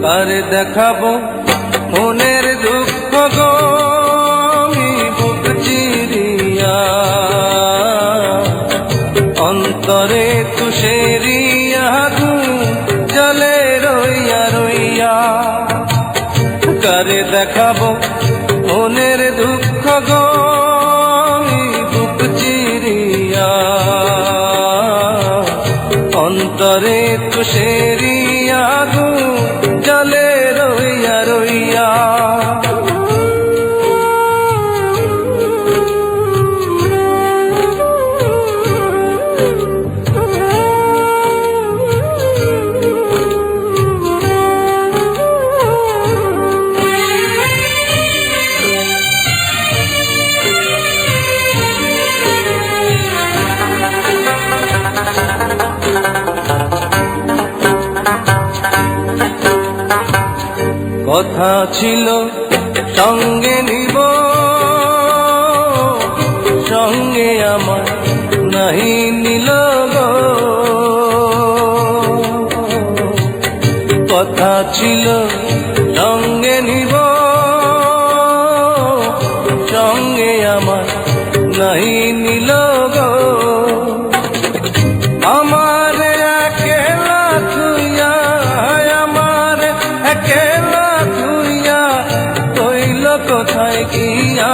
কারে দেখাবো মনের দুঃখ গো আমি বুক চিরিয়া, অন্তরে তুষেরিয়া আগুন জ্বলে রইয়া রইয়া। কারে দেখাবো মনের দুঃখ গো আমি বুক চিরিয়া, অন্তরে তুষেরিয়া আগুন জ্বলে রইয়া রইয়া। কথা ছিল সঙ্গে নিব, সঙ্গে আমার নাহি নিল গো। কথা ছিল সঙ্গে নিব, সঙ্গে আমার নাহি নিল গো। আমার একেলা তুইয়া, আমার একেলা তুইয়া কইল কোথায় গিয়া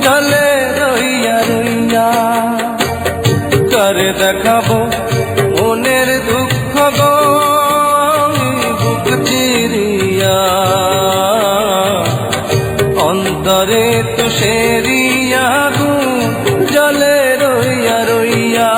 জ্বলে রইয়া রইয়া। কারে দেখাবো মনের দুঃখ গো আমি বুক চিরিয়া, অন্তরে তুষেরিয়া আগুন জ্বলে রইয়া রইয়া।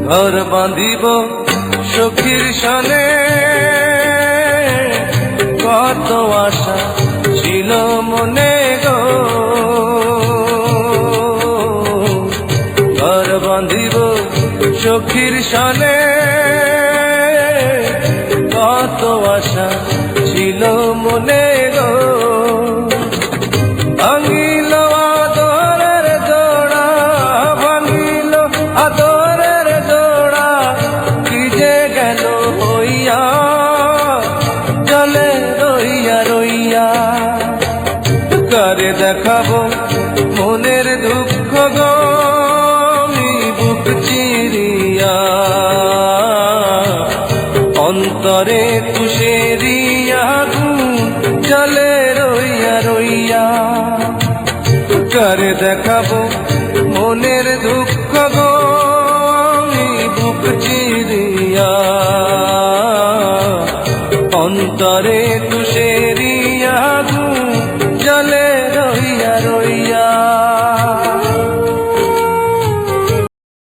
ঘর বাঁধিব সখীর সনে, কত আশা ছিল মনে গো। ঘর বাঁধিব সখীর সনে, কত আশা ছিল মনে গো। ভাঙিল আদরের জোড়া, ভাঙিল আদরের জোড়া, কি যে গেল হইয়া জ্বলে রইয়া রইয়া। কারে দেখাবো মনের দুঃখ গো আমি বুক চিরিয়া, অন্তরে তুষেরিয়া আগুন জ্বলে রইয়া রইয়া। কারে দেখাবো মনের দুঃখ গো আমি বুক চিরিয়া, অন্তরে